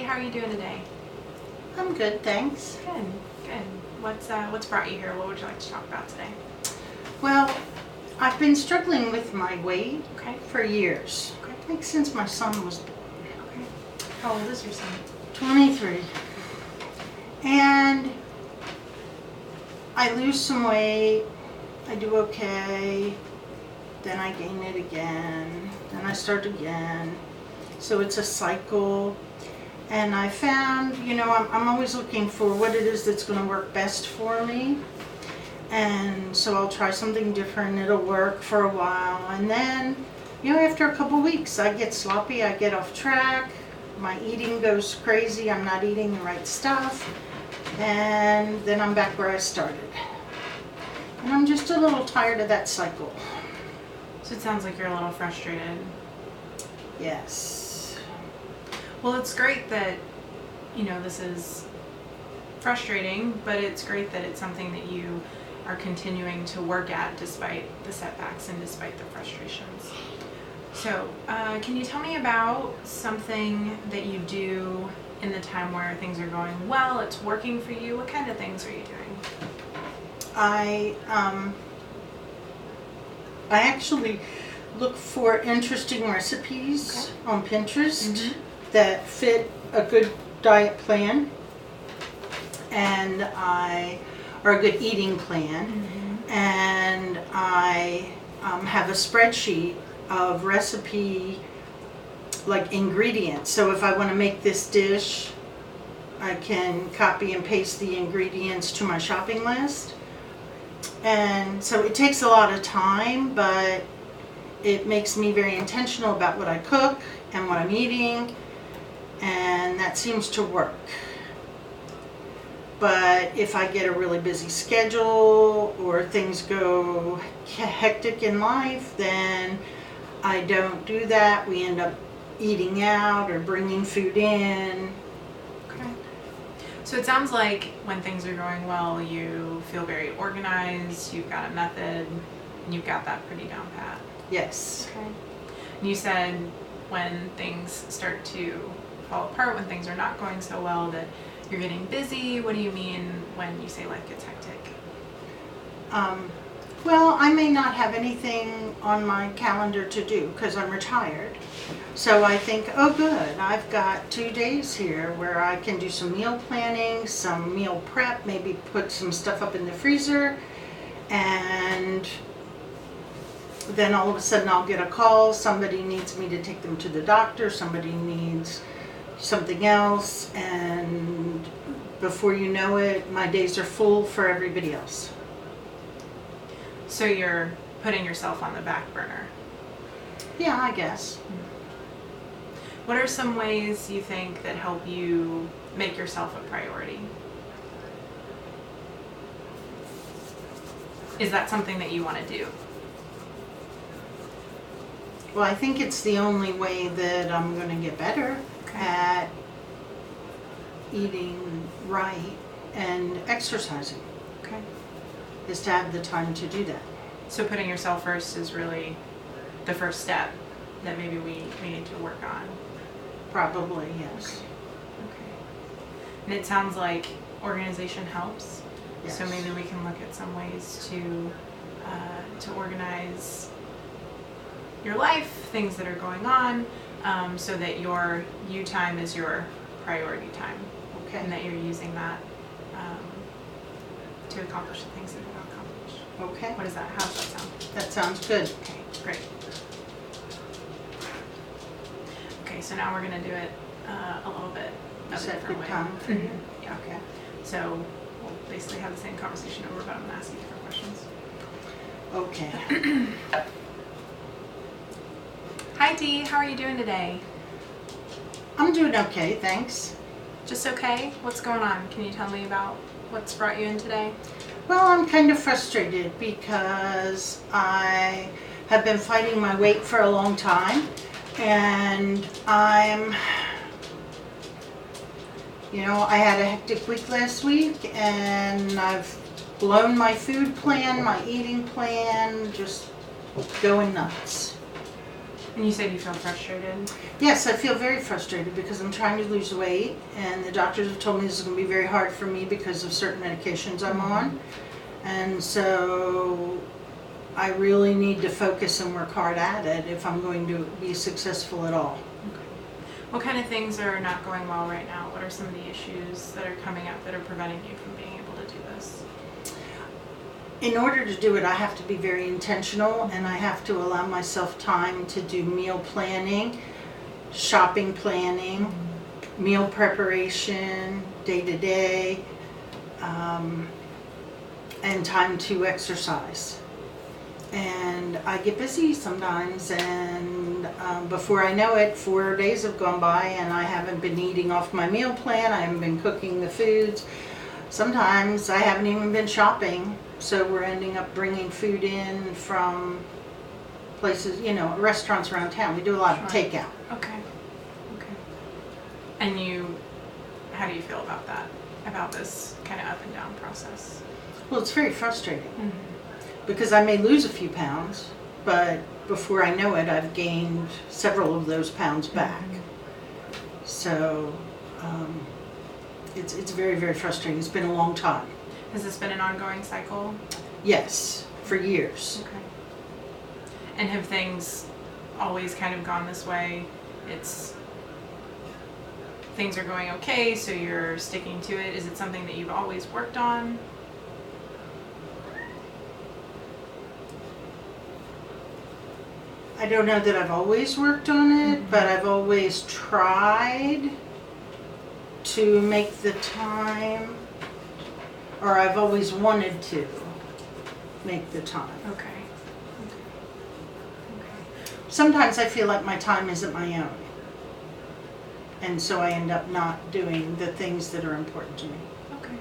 How are you doing today? I'm good, thanks. Good, good. What's brought you here? What would you like to talk about today? Well, I've been struggling with my weight Okay. for years. Okay. I think since my son was born. Okay. How old is your son? 23. And I lose some weight, I do okay, then I gain it again, then I start again. So it's a cycle. And I found, I'm always looking for what it is that's going to work best for me. And so I'll try something different, it'll work for a while. And then, after a couple weeks, I get sloppy, I get off track, my eating goes crazy, I'm not eating the right stuff. And then I'm back where I started. And I'm just a little tired of that cycle. So it sounds like you're a little frustrated. Yes. Well, it's great that, this is frustrating, but it's great that it's something that you are continuing to work at despite the setbacks and despite the frustrations. So, can you tell me about something that you do in the time where things are going well, it's working for you? What kind of things are you doing? I actually look for interesting recipes on Pinterest that fit a good diet plan and or a good eating plan. And I have a spreadsheet of recipe ingredients. So if I want to make this dish, I can copy and paste the ingredients to my shopping list. And so it takes a lot of time, but it makes me very intentional about what I cook and what I'm eating, and that seems to work. But if I get a really busy schedule or things go hectic in life, then I don't do that. We end up eating out or bringing food in. Okay. So it sounds like when things are going well, you feel very organized, you've got a method, and you've got that pretty down pat. Yes. Okay. And you said when things start to fall apart, when things are not going so well, that you're getting busy. What do you mean when you say life gets hectic? Well, I may not have anything on my calendar to do because I'm retired. So I think, oh good, I've got 2 days here where I can do some meal planning, some meal prep, maybe put some stuff up in the freezer, and then all of a sudden I'll get a call, somebody needs me to take them to the doctor, somebody needs something else, and before you know it, my days are full for everybody else. So you're putting yourself on the back burner. Yeah, I guess. What are some ways you think that help you make yourself a priority? Is that something that you want to do? Well, I think it's the only way that I'm going to get better at eating right and exercising. Okay. Is to have the time to do that. So putting yourself first is really the first step that maybe we need to work on. Probably, yes. Okay. And it sounds like organization helps. Yes. So maybe we can look at some ways to organize your life, things that are going on, so that your you time is your priority time. Okay. And that you're using that to accomplish the things that you want to accomplish. Okay. What is that? How does that sound? That sounds good. Okay, great. Okay, so now we're going to do it a little bit of Is a that different good way. time for you? Yeah. Okay. So we'll basically have the same conversation over, but I'm going to ask you different questions. Okay. Hi Dee, how are you doing today? I'm doing okay, thanks. Just okay? What's going on? Can you tell me about what's brought you in today? Well, I'm kind of frustrated because I have been fighting my weight for a long time, and I had a hectic week last week, and I've blown my food plan, my eating plan, just going nuts. And you said you feel frustrated. Yes, I feel very frustrated because I'm trying to lose weight, and the doctors have told me this is going to be very hard for me because of certain medications I'm on. And so I really need to focus and work hard at it if I'm going to be successful at all. What kind of things are not going well right now? What are some of the issues that are coming up that are preventing you from being able to do this? In order to do it, I have to be very intentional, and I have to allow myself time to do meal planning, shopping planning, meal preparation, day to day, and time to exercise. And I get busy sometimes, and before I know it, 4 days have gone by and I haven't been eating off my meal plan. I haven't been cooking the foods. Sometimes I haven't even been shopping, so we're ending up bringing food in from places, restaurants around town. We do a lot of takeout. Okay. And how do you feel about that? About this kind of up and down process? Well, it's very frustrating because I may lose a few pounds, but before I know it, I've gained several of those pounds back. So it's very, very frustrating. It's been a long time. Has this been an ongoing cycle? Yes, for years. Okay. And have things always kind of gone this way? Things are going okay, so you're sticking to it. Is it something that you've always worked on? I don't know that I've always worked on it, but I've always tried to make the time, or I've always wanted to make the time. Okay. Sometimes I feel like my time isn't my own, and so I end up not doing the things that are important to me. Okay.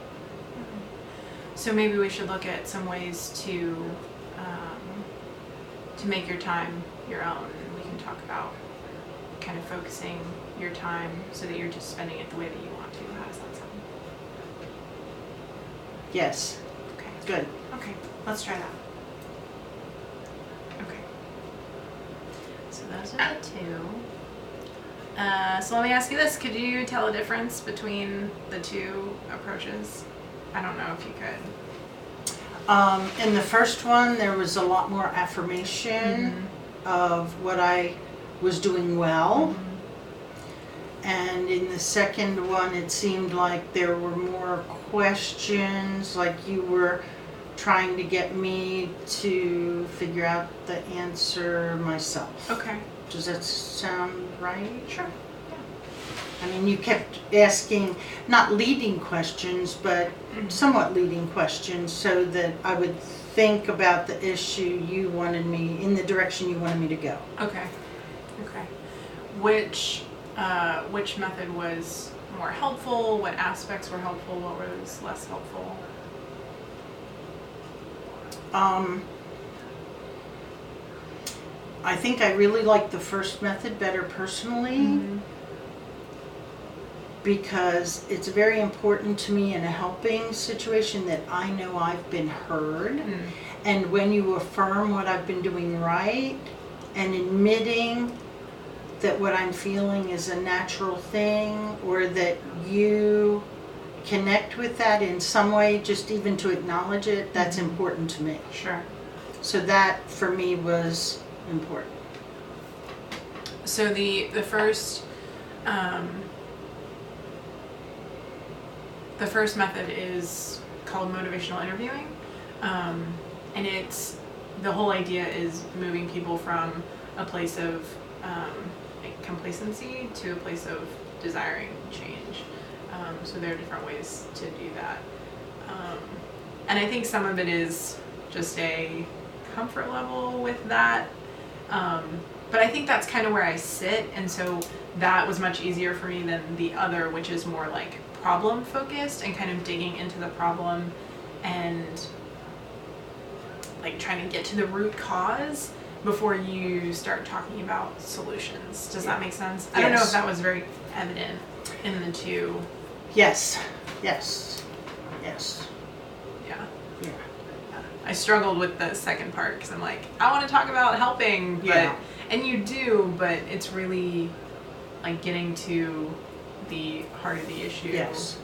So maybe we should look at some ways to make your time your own, and we can talk about kind of focusing your time so that you're just spending it the way that you want to. How does that sound? Yes. Okay. Good. Okay, let's try that. Okay. So those are the two. So let me ask you this. Could you tell a difference between the two approaches? I don't know if you could. In the first one, there was a lot more affirmation of what I was doing well. And in the second one, it seemed like there were more questions, like you were trying to get me to figure out the answer myself. Okay. Does that sound right? Sure. I mean, you kept asking, not leading questions, but somewhat leading questions so that I would think about the issue you wanted me, in the direction you wanted me to go. Okay. Which method was more helpful? What aspects were helpful? What was less helpful? I think I really like the first method better personally. Because it's very important to me in a helping situation that I know I've been heard. And when you affirm what I've been doing right and admitting that what I'm feeling is a natural thing, or that you connect with that in some way, just even to acknowledge it, that's important to me. Sure. So that for me was important. So the first method is called motivational interviewing, and the whole idea is moving people from a place of complacency to a place of desiring change. So there are different ways to do that, and I think some of it is just a comfort level with that, but I think that's kind of where I sit, and so that was much easier for me than the other, which is more like problem focused and kind of digging into the problem and like trying to get to the root cause before you start talking about solutions. Does that make sense? I don't know if that was very evident in the two. Yes. Yeah. I struggled with the second part because I'm like, I want to talk about helping, but Yeah. and you do, but it's really like getting to the heart of the issue, Yes.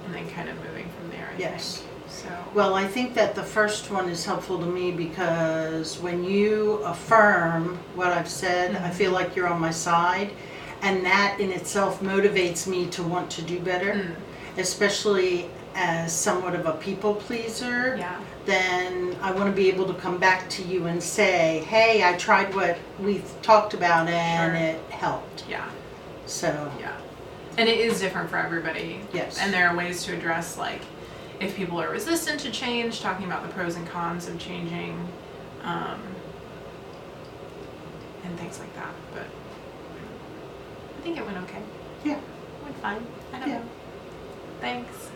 and then kind of moving from there. I Yes. think. So Well, I think that the first one is helpful to me because when you affirm what I've said, I feel like you're on my side, and that in itself motivates me to want to do better, especially as somewhat of a people pleaser. yeah, Then I want to be able to come back to you and say, hey, I tried what we've talked about and Sure. it helped. yeah, So, yeah, and it is different for everybody. yes. And there are ways to address, like, if people are resistant to change, talking about the pros and cons of changing, and things like that. But I think it went okay. Yeah. It went fine. I don't Yeah. know. Thanks.